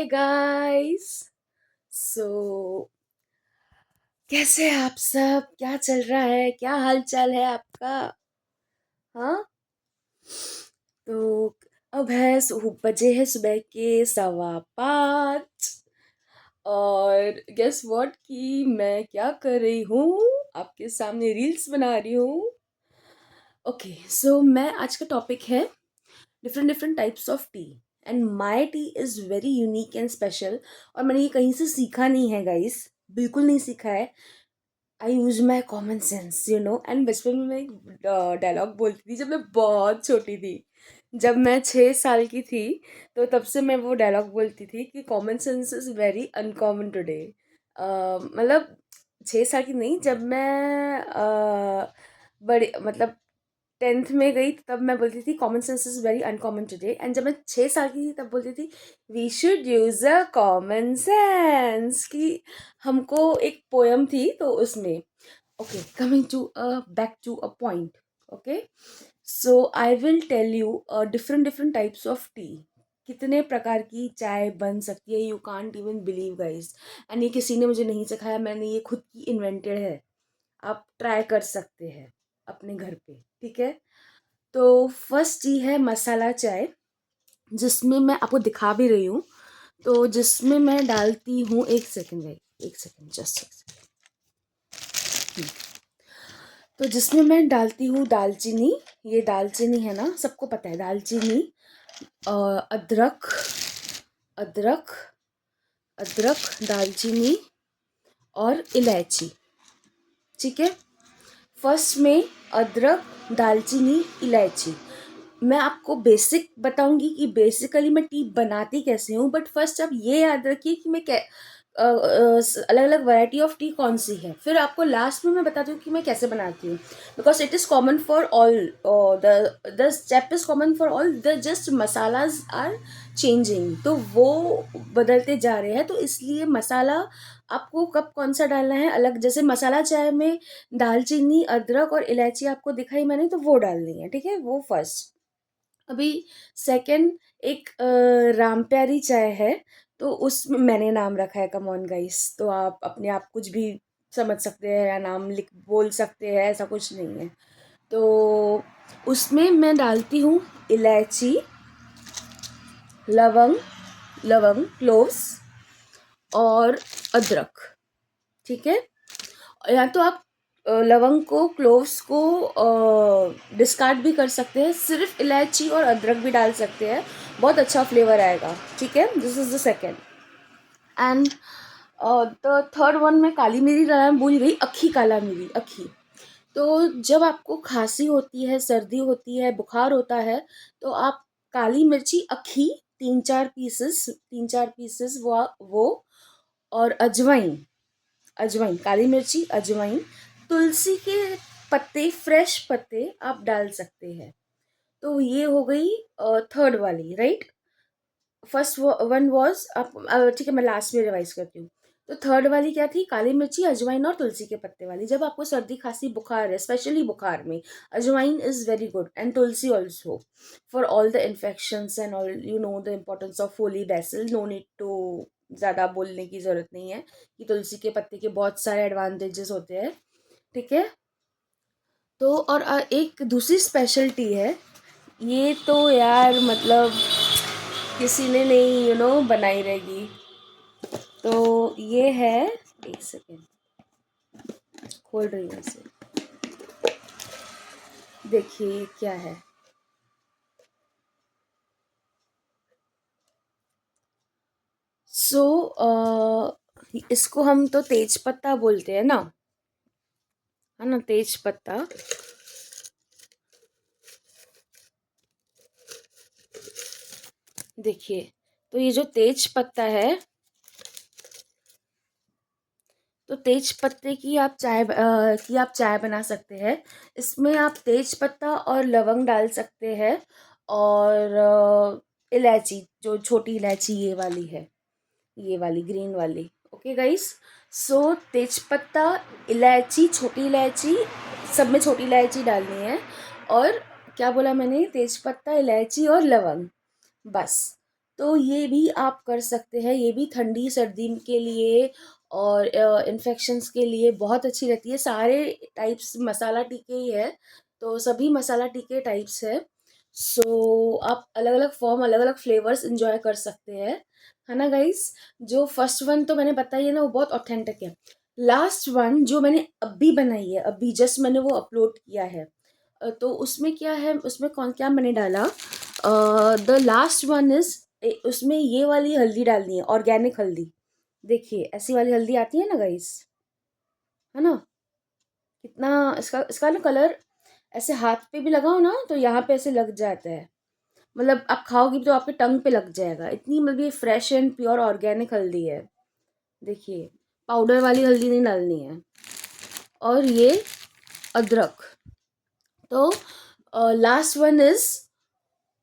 Hi guys. सो कैसे हैं आप सब? क्या चल रहा है? क्या हाल चाल है आपका? हाँ। तो अब बजे हैं सुबह के 5:15। और गेस व्हाट कि मैं क्या कर रही हूँ? आपके सामने रील्स बना रही हूँ। ओके, सो मैं आज का टॉपिक है different different types of T. And my T is very unique and special. और मैंने ये कहीं से सीखा नहीं है गाइस, बिल्कुल नहीं सीखा है। I use my common sense and बचपन में मैं एक डायलॉग बोलती थी जब मैं बहुत छोटी थी। जब मैं 6 साल की थी तो तब से मैं वो डायलॉग बोलती थी कि common sense is very uncommon today. मतलब 6 साल की नहीं, जब मैं बड़ी मतलब 10th में गई तब मैं बोलती थी common sense is very uncommon today. And जब मैं 6 साल की थी तब बोलती थी we should use a common sense. कि हमको एक पोयम थी तो उसमें। Okay, coming to back to a point. Okay, so I will tell you different different types of tea. कितने प्रकार की चाय बन सकती है, you can't even believe guys. And ये किसी ने मुझे नहीं सिखाया, मैंने ये खुद की इन्वेंटेड है। आप ट्राई कर सकते हैं अपने घर पे, ठीक है? तो फर्स्ट टी है मसाला चाय, जिसमें मैं आपको दिखा भी रही हूँ। तो जिसमें मैं डालती हूँ, एक सेकेंड भाई, एक सेकेंड, जस्ट एक सेकेंड। तो जिसमें मैं डालती हूँ दालचीनी। ये दालचीनी है ना, सबको पता है दालचीनी। अदरक, अदरक, अदरक, दालचीनी और इलायची। ठीक है, फर्स्ट में अदरक, दालचीनी, इलायची। मैं आपको बेसिक बताऊंगी कि बेसिकली मैं टी बनाती कैसे हूँ, बट फर्स्ट आप ये याद रखिए कि मैं अलग अलग वैरायटी ऑफ टी कौन सी है। फिर आपको लास्ट में मैं बताती हूँ कि मैं कैसे बनाती हूँ। Because it is common for all, the step is common for all, the just masalas are changing. तो वो बदलते जा रहे हैं, तो इसलिए मसाला आपको कब कौन सा डालना है अलग। जैसे मसाला चाय में दालचीनी, अदरक और इलायची आपको दिखाई मैंने, तो वो डालनी है, ठीक है? वो फर्स्ट। अभी सेकंड एक राम प्यारी चाय है। तो उसमें मैंने नाम रखा है, कम ऑन गाइस, तो आप अपने आप कुछ भी समझ सकते हैं या नाम लिख बोल सकते हैं, ऐसा कुछ नहीं है। तो उसमें मैं डालती हूँ इलायची, लवंग, लवंग क्लोव्स और अदरक। ठीक है, या तो आप लवंग को, क्लोव्स को डिस्कार्ड भी कर सकते हैं, सिर्फ इलायची और अदरक भी डाल सकते हैं, बहुत अच्छा फ्लेवर आएगा। ठीक है, this is the second. And the third one में काली मिरी डालना भूल गई, अक्खी काला मिरी, अक्खी। तो जब आपको खांसी होती है, सर्दी होती है, बुखार होता है, तो आप काली मिर्ची अक्खी 3-4 पीसेस, 3-4 पीसेस वो और अजवाइन, अजवाइन, काली मिर्ची, अजवाइन, तुलसी के पत्ते, फ्रेश पत्ते आप डाल सकते हैं। तो ये हो गई थर्ड वाली, राइट? फर्स्ट वन वॉज आप, ठीक है मैं लास्ट में रिवाइज करती हूँ। तो थर्ड वाली क्या थी? काली मिर्ची, अजवाइन और तुलसी के पत्ते वाली। जब आपको सर्दी खांसी बुखार है, स्पेशली बुखार में, ajwain is very good and tulsi also for all the infections and all. You know the importance of holy basil, no need to ज़्यादा बोलने की ज़रूरत नहीं है कि तुलसी के पत्ते के बहुत सारे एडवांटेजेस होते हैं। ठीक है, तो और एक दूसरी स्पेशलिटी है, ये तो यार मतलब किसी ने नहीं बनाई रहेगी। तो ये है, एक सेकेंड, खोल रही हूँ इसे, देखिए क्या है। सो इसको हम तो तेज पत्ता बोलते हैं ना, है ना, तेज पत्ता। देखिए, तो ये जो तेज पत्ता है, तो तेज पत्ते की आप चाय बना सकते हैं। इसमें आप तेज पत्ता और लवंग डाल सकते हैं, और इलायची, जो छोटी इलायची ये वाली है, ये वाली ग्रीन वाली। ओके गाइस, सो तेज पत्ता, इलायची, छोटी इलायची, सब में छोटी इलायची डालनी है। और क्या बोला मैंने? तेज पत्ता, इलायची और लवंग, बस। तो ये भी आप कर सकते हैं, ये भी ठंडी सर्दी के लिए और इन्फेक्शंस के लिए बहुत अच्छी रहती है। सारे टाइप्स मसाला टीके ही है, तो सभी मसाला टीके टाइप्स है। सो आप अलग अलग फॉर्म, अलग अलग फ्लेवर्स इंजॉय कर सकते हैं, है ना गाइस। जो फर्स्ट वन तो मैंने बताई है ना, वो बहुत ऑथेंटिक है। लास्ट वन जो मैंने अभी बनाई है, अभी जस्ट मैंने वो अपलोड किया है, तो उसमें क्या है, उसमें कौन क्या मैंने डाला, द लास्ट वन इज, उसमें ये वाली हल्दी डालनी है, ऑर्गेनिक हल्दी। देखिए ऐसी वाली हल्दी आती है ना गाइस, है ना। कितना इसका इसका ना कलर, ऐसे हाथ पे भी लगाओ ना तो यहाँ पे ऐसे लग जाता है, मतलब आप खाओगी तो आपके टंग पे लग जाएगा, इतनी मतलब ये फ्रेश एंड प्योर ऑर्गेनिक हल्दी है। देखिए, पाउडर वाली हल्दी नहीं डालनी है। और ये अदरक, तो लास्ट वन इज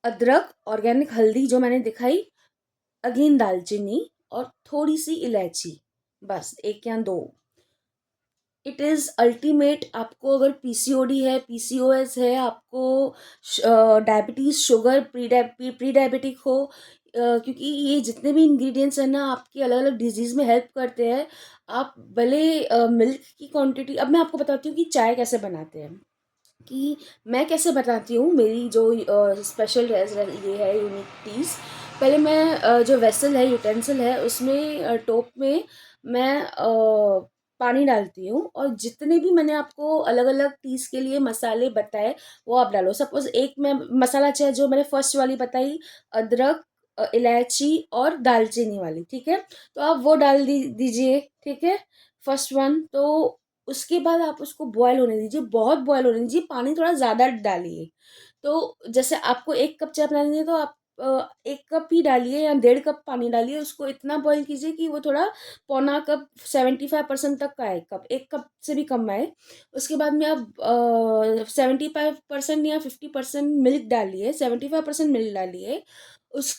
अदरक, ऑर्गेनिक हल्दी जो मैंने दिखाई, अगेन दालचीनी और थोड़ी सी इलायची, बस एक या दो। It is ultimate. आपको अगर पीसीओडी है, पीसीओएस है, आपको डायबिटीज़, शुगर, प्री डायबिटिक हो, क्योंकि ये जितने भी इंग्रेडिएंट्स हैं ना आपकी अलग अलग डिजीज़ में हेल्प करते हैं। आप भले मिल्क की क्वांटिटी, अब मैं आपको बताती हूँ कि चाय कैसे बनाते हैं, कि मैं कैसे बताती हूँ, मेरी जो स्पेशल ये है यूनिक चीज़। पहले मैं जो वेसल है, यूटेंसिल है, उसमें टोप में मैं पानी डालती हूँ, और जितने भी मैंने आपको अलग अलग टीज़ के लिए मसाले बताए वो आप डालो। सपोज एक मैं मसाला चाय जो मैंने फर्स्ट वाली बताई, अदरक, इलायची और दालचीनी वाली, ठीक है, तो आप वो डाल दीजिए, ठीक है, फर्स्ट वन। तो उसके बाद आप उसको बॉयल होने दीजिए, बहुत बॉयल होने दीजिए, पानी थोड़ा ज़्यादा डालिए। तो जैसे आपको 1 कप चाय बनानी है तो आप 1 कप ही डालिए या 1.5 कप पानी डालिए, उसको इतना बॉयल कीजिए कि वो थोड़ा पौना कप, 75% तक का आए कप, 1 कप से भी कम आए। उसके बाद में आप 75% या 50% मिल्क डालिए, 75% मिल्क डालिए। उस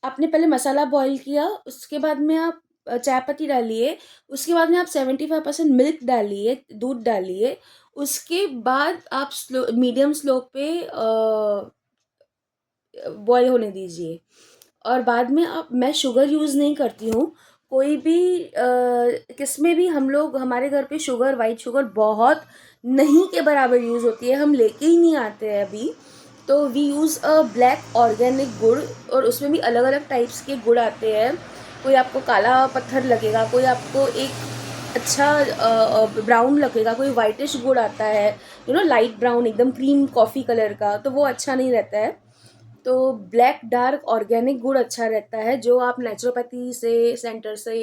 आपने पहले मसाला बॉईल किया, उसके बाद में आप चाय पत्ती डालिए, उसके बाद में आप 75% मिल्क डालिए, दूध डालिए। उसके बाद आप स्लो, मीडियम स्लो पे बॉईल होने दीजिए। और बाद में आप, मैं शुगर यूज़ नहीं करती हूँ, कोई भी किसमें भी हम लोग, हमारे घर पे शुगर, वाइट शुगर बहुत नहीं के बराबर यूज़ होती है, हम लेके ही नहीं आते हैं अभी। तो we use a black organic gur, और उसमें भी अलग अलग टाइप्स के गुड़ आते हैं। कोई आपको काला पत्थर लगेगा, कोई आपको एक अच्छा ब्राउन लगेगा, कोई वाइटिश गुड़ आता है, लाइट ब्राउन एकदम क्रीम कॉफ़ी कलर का, तो वो अच्छा नहीं रहता है। तो ब्लैक डार्क ऑर्गेनिक गुड़ अच्छा रहता है, जो आप नेचुरोपैथी से सेंटर से,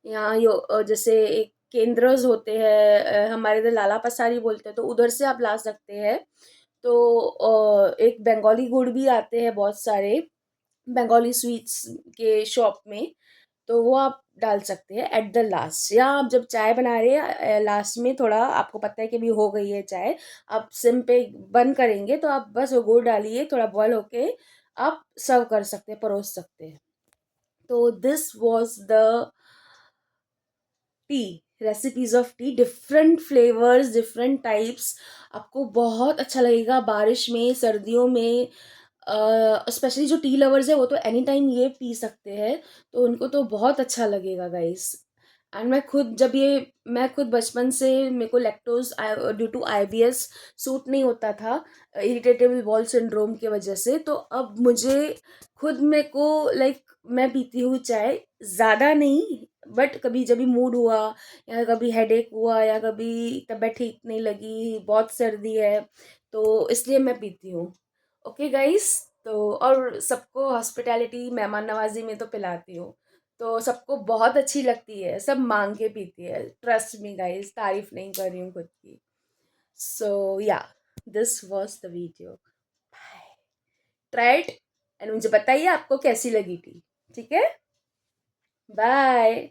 या जैसे एक केंद्रज होते हैं, हमारे इधर लाला पसारी बोलते हैं, तो उधर से आप ला सकते हैं। तो एक बंगाली गुड़ भी आते हैं बहुत सारे, बंगाली स्वीट्स के शॉप में, तो वो आप डाल सकते हैं एट द लास्ट, या आप जब चाय बना रहे हैं लास्ट में, थोड़ा आपको पता है कि अभी हो गई है चाय, आप सिम पे बंद करेंगे तो आप बस वो गुड़ डालिए, थोड़ा बॉयल होके आप सर्व कर सकते हैं, परोस सकते हैं। तो this was the T, recipes of T, different flavours, different types. आपको बहुत अच्छा लगेगा बारिश में, सर्दियों में, स्पेशली जो टी लवर्स है वो तो एनी टाइम ये पी सकते हैं, तो उनको तो बहुत अच्छा लगेगा गाइस। एंड मैं खुद बचपन से, मेरे को lactose due to IBS suit नहीं होता था, इरिटेटेबल बॉल सिंड्रोम की वजह से, तो अब मुझे खुद मेरे को लाइक, मैं पीती हूँ चाय, ज़्यादा नहीं, बट कभी जब भी मूड हुआ, या कभी हेडेक हुआ, या कभी तबीयत ठीक नहीं लगी, बहुत सर्दी है, तो इसलिए मैं पीती हूँ। ओके गाइस, तो और सबको हॉस्पिटैलिटी, मेहमान नवाजी में तो पिलाती हूँ, तो सबको बहुत अच्छी लगती है, सब मांग के पीती है, ट्रस्ट मी गाइस, तारीफ नहीं कर रही हूँ खुद की। सो या, this was the video, try it and मुझे बताइए आपको कैसी लगी थी, ठीक है, बाय।